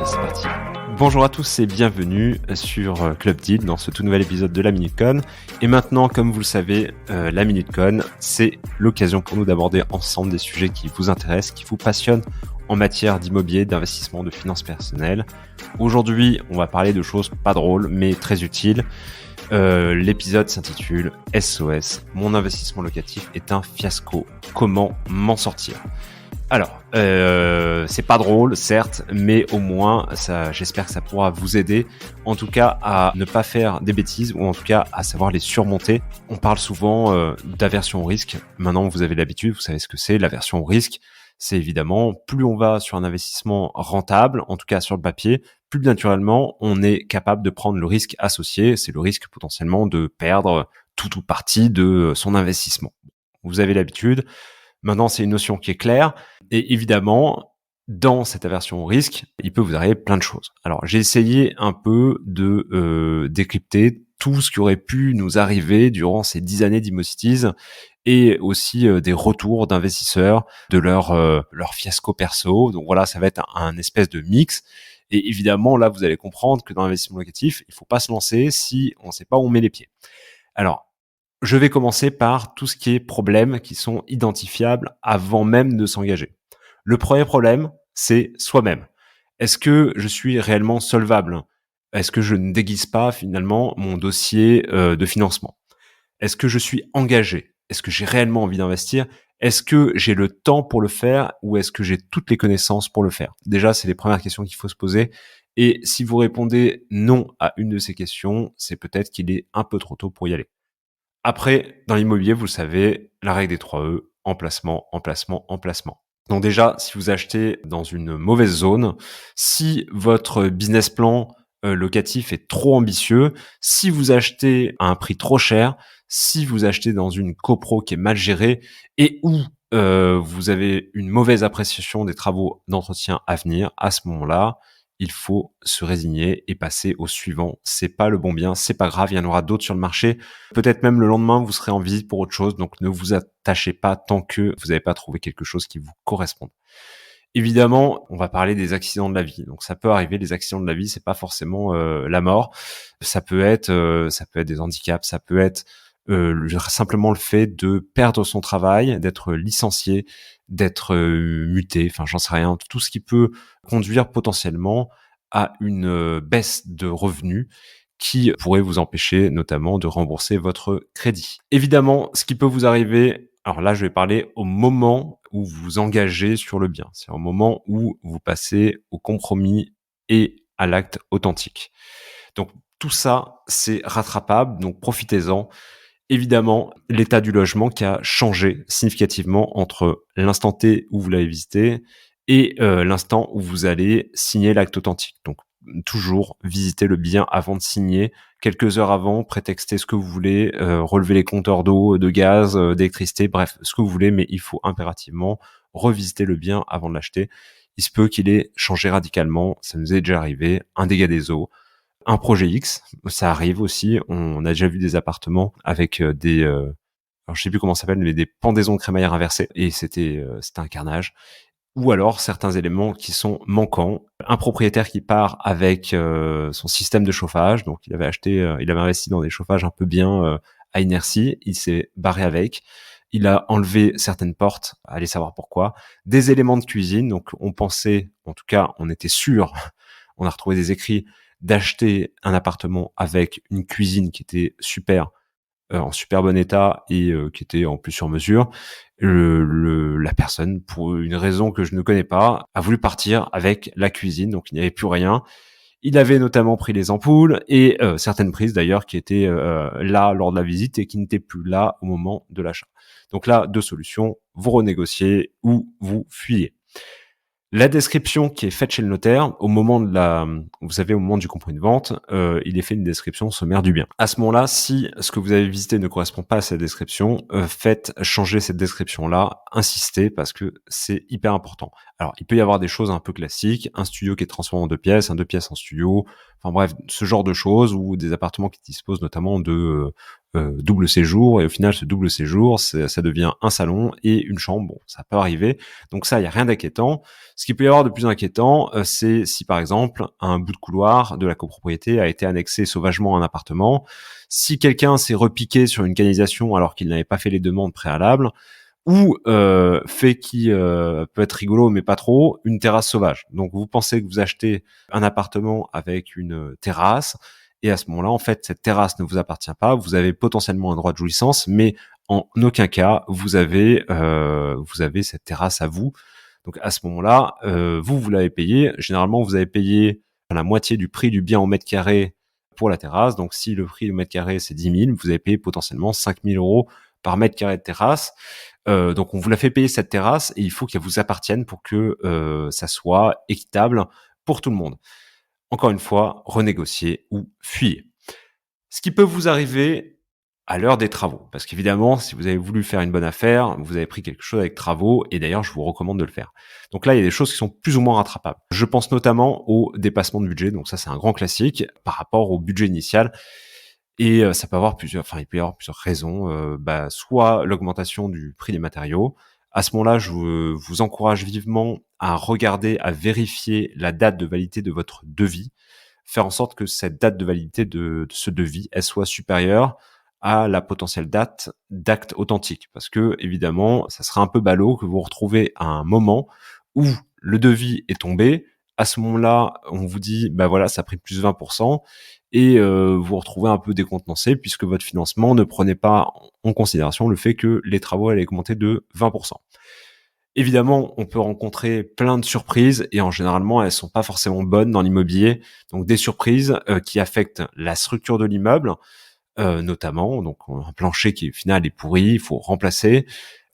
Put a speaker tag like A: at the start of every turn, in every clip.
A: Allez, c'est parti. Bonjour à tous et bienvenue sur Club Deal dans ce tout nouvel épisode de la Minute Con. Et maintenant, comme vous le savez, la Minute Con, c'est l'occasion pour nous d'aborder ensemble des sujets qui vous intéressent, qui vous passionnent en matière d'immobilier, d'investissement, de finances personnelles. Aujourd'hui, on va parler de choses pas drôles mais très utiles. L'épisode s'intitule SOS, mon investissement locatif est un fiasco. Comment m'en sortir ? Alors, c'est pas drôle, certes, mais au moins, j'espère que ça pourra vous aider, en tout cas, à ne pas faire des bêtises, ou en tout cas, à savoir les surmonter. On parle souvent d'aversion au risque. Maintenant, vous avez l'habitude, vous savez ce que c'est, l'aversion au risque. C'est évidemment, plus on va sur un investissement rentable, en tout cas sur le papier, plus naturellement, on est capable de prendre le risque associé. C'est le risque potentiellement de perdre tout ou partie de son investissement. Vous avez l'habitude. Maintenant, c'est une notion qui est claire. Et évidemment, dans cette aversion au risque, il peut vous arriver plein de choses. Alors, j'ai essayé un peu de décrypter tout ce qui aurait pu nous arriver durant ces 10 années d'Immocities et aussi des retours d'investisseurs de leur fiasco perso. Donc voilà, ça va être un espèce de mix. Et évidemment, là, vous allez comprendre que dans l'investissement locatif, il faut pas se lancer si on ne sait pas où on met les pieds. Alors, je vais commencer par tout ce qui est problèmes qui sont identifiables avant même de s'engager. Le premier problème, c'est soi-même. Est-ce que je suis réellement solvable ? Est-ce que je ne déguise pas finalement mon dossier de financement ? Est-ce que je suis engagé ? Est-ce que j'ai réellement envie d'investir ? Est-ce que j'ai le temps pour le faire ou est-ce que j'ai toutes les connaissances pour le faire ? Déjà, c'est les premières questions qu'il faut se poser. Et si vous répondez non à une de ces questions, c'est peut-être qu'il est un peu trop tôt pour y aller. Après, dans l'immobilier, vous le savez, la règle des 3 E, emplacement, emplacement, emplacement. Donc déjà, si vous achetez dans une mauvaise zone, si votre business plan locatif est trop ambitieux, si vous achetez à un prix trop cher, si vous achetez dans une copro qui est mal gérée et où vous avez une mauvaise appréciation des travaux d'entretien à venir, à ce moment-là, il faut se résigner et passer au suivant. C'est pas le bon bien, c'est pas grave, il y en aura d'autres sur le marché. Peut-être même le lendemain, vous serez en visite pour autre chose, donc ne vous attachez pas tant que vous n'avez pas trouvé quelque chose qui vous corresponde. Évidemment, on va parler des accidents de la vie. Donc ça peut arriver, les accidents de la vie, c'est pas forcément la mort. Ça peut être des handicaps, ça peut être simplement le fait de perdre son travail, d'être licencié, d'être muté, enfin j'en sais rien, tout ce qui peut conduire potentiellement à une baisse de revenus qui pourrait vous empêcher notamment de rembourser votre crédit. Évidemment, ce qui peut vous arriver, alors là je vais parler au moment où vous vous engagez sur le bien, c'est au moment où vous passez au compromis et à l'acte authentique. Donc tout ça, c'est rattrapable, donc profitez-en. Évidemment, l'état du logement qui a changé significativement entre l'instant T où vous l'avez visité et l'instant où vous allez signer l'acte authentique. Donc, toujours visiter le bien avant de signer. Quelques heures avant, prétexter ce que vous voulez, relever les compteurs d'eau, de gaz, d'électricité, bref, ce que vous voulez, mais il faut impérativement revisiter le bien avant de l'acheter. Il se peut qu'il ait changé radicalement, ça nous est déjà arrivé, un dégât des eaux, un projet X, ça arrive aussi. On a déjà vu des appartements avec alors je sais plus comment ça s'appelle, mais des pendaisons de crémaillère inversées, et c'était un carnage. Ou alors certains éléments qui sont manquants. Un propriétaire qui part avec son système de chauffage, donc il avait investi dans des chauffages un peu bien à inertie, il s'est barré avec. Il a enlevé certaines portes, allez savoir pourquoi. Des éléments de cuisine, donc on pensait, en tout cas on était sûr, on a retrouvé des écrits, d'acheter un appartement avec une cuisine qui était super, en super bon état et qui était en plus sur mesure. La personne, pour une raison que je ne connais pas, a voulu partir avec la cuisine, donc il n'y avait plus rien. Il avait notamment pris les ampoules et certaines prises d'ailleurs qui étaient là lors de la visite et qui n'étaient plus là au moment de l'achat. Donc là, deux solutions, vous renégociez ou vous fuyez. La description qui est faite chez le notaire, au moment au moment du compromis de vente, il est fait une description sommaire du bien. À ce moment-là, si ce que vous avez visité ne correspond pas à cette description, faites changer cette description-là, insistez parce que c'est hyper important. Alors, il peut y avoir des choses un peu classiques, un studio qui est transformé en 2 pièces, un 2 pièces en studio, enfin bref, ce genre de choses, ou des appartements qui disposent notamment de double séjour, et au final ce double séjour ça devient un salon et une chambre. Bon, ça peut arriver, donc ça, il y a rien d'inquiétant. Ce qui peut y avoir de plus inquiétant, c'est si par exemple un bout de couloir de la copropriété a été annexé sauvagement à un appartement, si quelqu'un s'est repiqué sur une canalisation alors qu'il n'avait pas fait les demandes préalables, ou fait qui peut être rigolo mais pas trop, une terrasse sauvage. Donc vous pensez que vous achetez un appartement avec une terrasse, et à ce moment-là, en fait, cette terrasse ne vous appartient pas, vous avez potentiellement un droit de jouissance, mais en aucun cas vous avez cette terrasse à vous. Donc à ce moment-là, vous l'avez payé. Généralement, vous avez payé la moitié du prix du bien au mètre carré pour la terrasse. Donc si le prix du mètre carré c'est 10 000, vous avez payé potentiellement 5 000 euros par mètre carré de terrasse. Donc on vous l'a fait payer cette terrasse, et il faut qu'elle vous appartienne pour que ça soit équitable pour tout le monde. Encore une fois, renégocier ou fuir. Ce qui peut vous arriver à l'heure des travaux, parce qu'évidemment, si vous avez voulu faire une bonne affaire, vous avez pris quelque chose avec travaux, et d'ailleurs, je vous recommande de le faire. Donc là, il y a des choses qui sont plus ou moins rattrapables. Je pense notamment au dépassement de budget, donc ça, c'est un grand classique par rapport au budget initial. Et ça peut avoir il peut y avoir plusieurs raisons. Soit l'augmentation du prix des matériaux. À ce moment-là, je vous encourage vivement à regarder, à vérifier la date de validité de votre devis. Faire en sorte que cette date de validité de ce devis, elle soit supérieure à la potentielle date d'acte authentique. Parce que, évidemment, ça serait un peu ballot que vous vous retrouvez à un moment où le devis est tombé. À ce moment-là, on vous dit, bah voilà, ça a pris plus 20%, et vous vous retrouvez un peu décontenancé puisque votre financement ne prenait pas en considération le fait que les travaux allaient augmenter de 20%. Évidemment, on peut rencontrer plein de surprises, et en généralement, elles sont pas forcément bonnes dans l'immobilier. Donc des surprises qui affectent la structure de l'immeuble, notamment donc un plancher qui au final est pourri, il faut remplacer.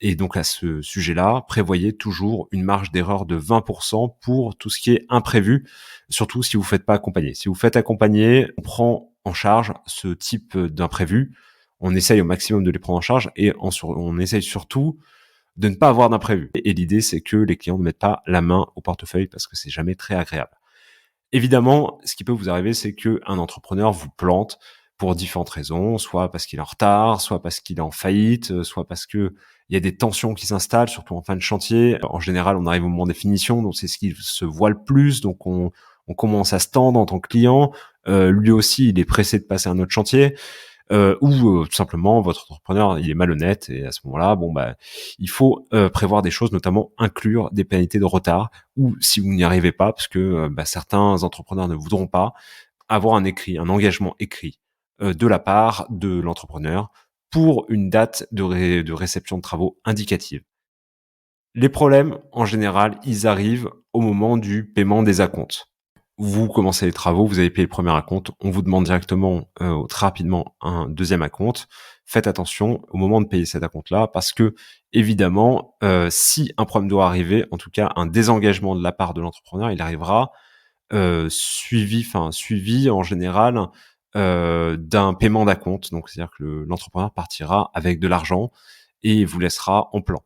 A: Et donc à ce sujet-là, prévoyez toujours une marge d'erreur de 20% pour tout ce qui est imprévu, surtout si vous ne faites pas accompagner. Si vous faites accompagner, on prend en charge ce type d'imprévu. On essaye au maximum de les prendre en charge, et on essaye surtout de ne pas avoir d'imprévu. Et l'idée, c'est que les clients ne mettent pas la main au portefeuille, parce que c'est jamais très agréable. Évidemment, ce qui peut vous arriver, c'est qu'un entrepreneur vous plante pour différentes raisons, soit parce qu'il est en retard, soit parce qu'il est en faillite, soit parce que il y a des tensions qui s'installent, surtout en fin de chantier. En général, on arrive au moment des finitions, donc c'est ce qui se voit le plus. Donc on commence à se tendre en tant que client. Lui aussi, il est pressé de passer à un autre chantier. Ou tout simplement votre entrepreneur il est malhonnête, et à ce moment-là, il faut prévoir des choses, notamment inclure des pénalités de retard, ou si vous n'y arrivez pas, parce que certains entrepreneurs ne voudront pas, avoir un engagement écrit de la part de l'entrepreneur pour une date de réception de travaux indicative. Les problèmes, en général, ils arrivent au moment du paiement des acomptes. Vous commencez les travaux, vous avez payé le premier acompte, on vous demande directement très rapidement un deuxième acompte. Faites attention au moment de payer cet acompte-là, parce que évidemment, si un problème doit arriver, en tout cas un désengagement de la part de l'entrepreneur, il arrivera suivi en général d'un paiement d'acompte. Donc c'est-à-dire que l'entrepreneur partira avec de l'argent et vous laissera en plan.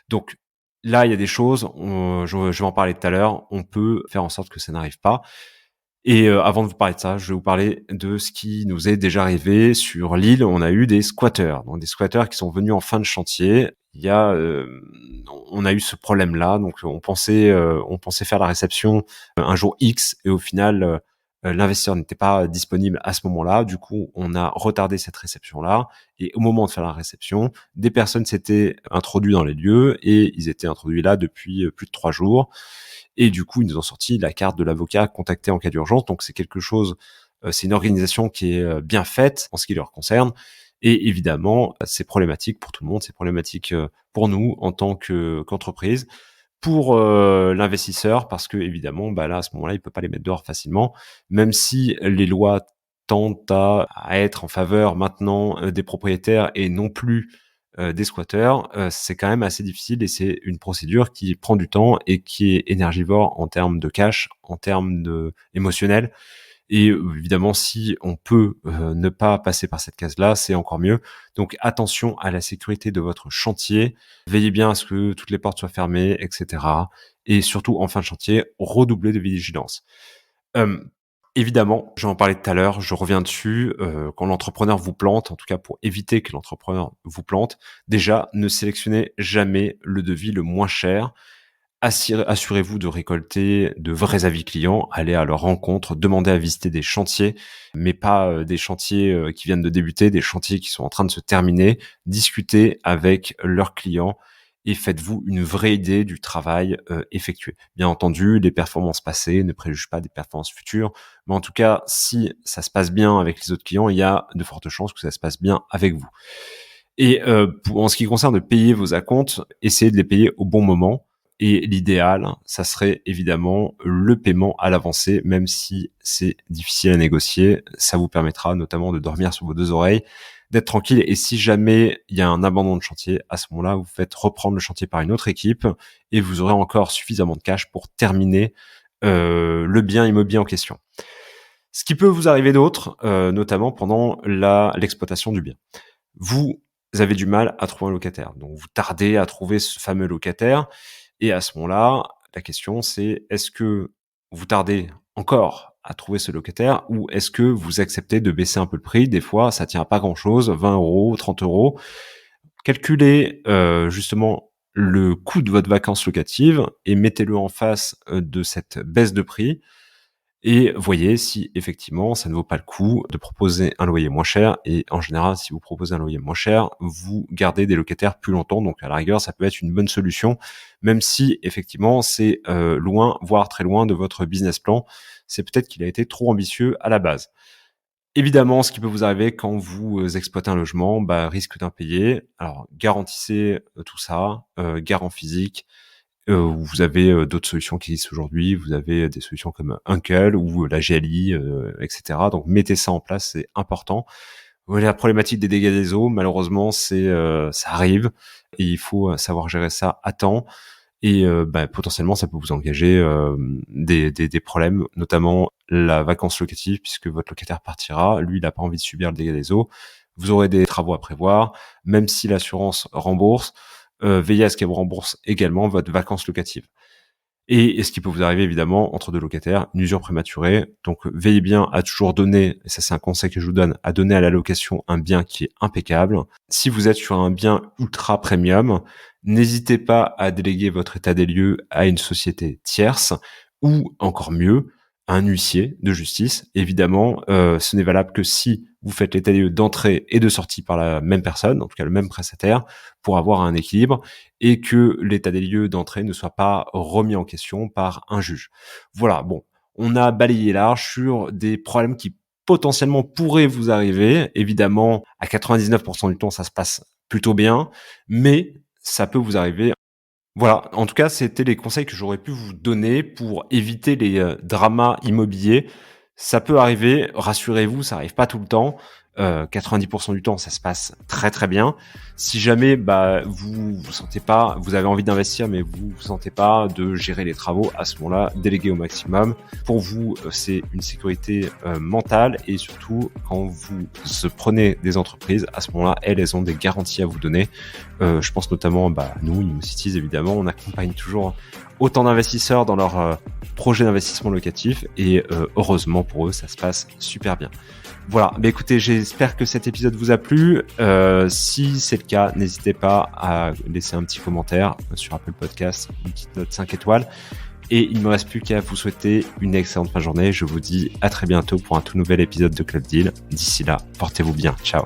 A: Donc là, il y a des choses, je vais en parler tout à l'heure, on peut faire en sorte que ça n'arrive pas. Et avant de vous parler de ça, je vais vous parler de ce qui nous est déjà arrivé sur l'île. On a eu des squatteurs, donc des squatteurs qui sont venus en fin de chantier. On a eu ce problème-là, donc on pensait faire la réception un jour X, et au final, l'investisseur n'était pas disponible à ce moment-là. Du coup, on a retardé cette réception-là. Et au moment de faire la réception, des personnes s'étaient introduites dans les lieux, et ils étaient introduits là depuis plus de 3 jours. Et du coup, ils nous ont sorti la carte de l'avocat contacté en cas d'urgence. Donc c'est quelque chose, c'est une organisation qui est bien faite en ce qui leur concerne. Et évidemment, c'est problématique pour tout le monde, c'est problématique pour nous en tant qu'entreprise, pour l'investisseur, parce que évidemment, là à ce moment-là, il peut pas les mettre dehors facilement, même si les lois tendent à être en faveur maintenant des propriétaires et non plus des squatteurs. C'est quand même assez difficile, et c'est une procédure qui prend du temps et qui est énergivore en termes de cash, en termes de émotionnel. Et évidemment, si on peut ne pas passer par cette case-là, c'est encore mieux. Donc attention à la sécurité de votre chantier. Veillez bien à ce que toutes les portes soient fermées, etc. Et surtout, en fin de chantier, redoublez de vigilance. Évidemment, j'en parlais tout à l'heure, je reviens dessus, quand l'entrepreneur vous plante, en tout cas pour éviter que l'entrepreneur vous plante, déjà, ne sélectionnez jamais le devis le moins cher. Assurez-vous de récolter de vrais avis clients, allez à leur rencontre, demandez à visiter des chantiers, mais pas des chantiers qui viennent de débuter, des chantiers qui sont en train de se terminer. Discutez avec leurs clients et faites-vous une vraie idée du travail effectué. Bien entendu, les performances passées ne préjugent pas des performances futures, mais en tout cas, si ça se passe bien avec les autres clients, il y a de fortes chances que ça se passe bien avec vous. Et en ce qui concerne de payer vos acomptes, essayez de les payer au bon moment. Et l'idéal, ça serait évidemment le paiement à l'avancée, même si c'est difficile à négocier. Ça vous permettra notamment de dormir sur vos deux oreilles, d'être tranquille. Et si jamais il y a un abandon de chantier, à ce moment-là, vous faites reprendre le chantier par une autre équipe et vous aurez encore suffisamment de cash pour terminer le bien immobilier en question. Ce qui peut vous arriver d'autre, notamment pendant l'exploitation du bien. Vous avez du mal à trouver un locataire. Donc, vous tardez à trouver ce fameux locataire. Et à ce moment-là, la question c'est, est-ce que vous tardez encore à trouver ce locataire ou est-ce que vous acceptez de baisser un peu le prix? Des fois, ça tient à pas grand-chose, 20 euros, 30 euros. Calculez justement le coût de votre vacance locative et mettez-le en face de cette baisse de prix. Et voyez si effectivement ça ne vaut pas le coup de proposer un loyer moins cher. Et en général, si vous proposez un loyer moins cher, vous gardez des locataires plus longtemps. Donc à la rigueur, ça peut être une bonne solution, même si effectivement c'est loin, voire très loin de votre business plan. C'est peut-être qu'il a été trop ambitieux à la base. Évidemment, ce qui peut vous arriver quand vous exploitez un logement, risque d'impayé. Alors garantissez tout ça, garant physique. Vous avez d'autres solutions qui existent aujourd'hui. Vous avez des solutions comme Uncle ou la GLI, etc. Donc mettez ça en place, c'est important. La problématique des dégâts des eaux, malheureusement, ça arrive et il faut savoir gérer ça à temps. Et potentiellement, ça peut vous engager des problèmes, notamment la vacance locative, puisque votre locataire partira. Lui, il n'a pas envie de subir le dégât des eaux. Vous aurez des travaux à prévoir, même si l'assurance rembourse. Veillez à ce qu'elle vous rembourse également votre vacance locative. Et ce qui peut vous arriver évidemment entre deux locataires, une usure prématurée. Donc veillez bien à toujours donner, et ça c'est un conseil que je vous donne, à donner à la location un bien qui est impeccable. Si vous êtes sur un bien ultra premium, n'hésitez pas à déléguer votre état des lieux à une société tierce ou encore mieux, un huissier de justice. Évidemment, ce n'est valable que si vous faites l'état des lieux d'entrée et de sortie par la même personne, en tout cas le même prestataire, pour avoir un équilibre et que l'état des lieux d'entrée ne soit pas remis en question par un juge. Voilà, bon, on a balayé large sur des problèmes qui potentiellement pourraient vous arriver. Évidemment, à 99% du temps, ça se passe plutôt bien, mais ça peut vous arriver. Voilà, en tout cas, c'était les conseils que j'aurais pu vous donner pour éviter les dramas immobiliers. Ça peut arriver, rassurez-vous, ça arrive pas tout le temps. 90% du temps, ça se passe très très bien. Si jamais vous sentez pas, vous avez envie d'investir, mais vous sentez pas de gérer les travaux, à ce moment-là, déléguez au maximum. Pour vous, c'est une sécurité mentale et surtout quand vous prenez des entreprises, à ce moment-là, elles ont des garanties à vous donner. Je pense notamment, nous, ImmoCities, évidemment, on accompagne toujours autant d'investisseurs dans leur projet d'investissement locatif et heureusement pour eux, ça se passe super bien. Voilà, écoutez, j'espère que cet épisode vous a plu. Si c'est le cas, n'hésitez pas à laisser un petit commentaire sur Apple Podcast, une petite note 5 étoiles. Et il ne me reste plus qu'à vous souhaiter une excellente fin de journée. Je vous dis à très bientôt pour un tout nouvel épisode de Club Deal. D'ici là, portez-vous bien. Ciao.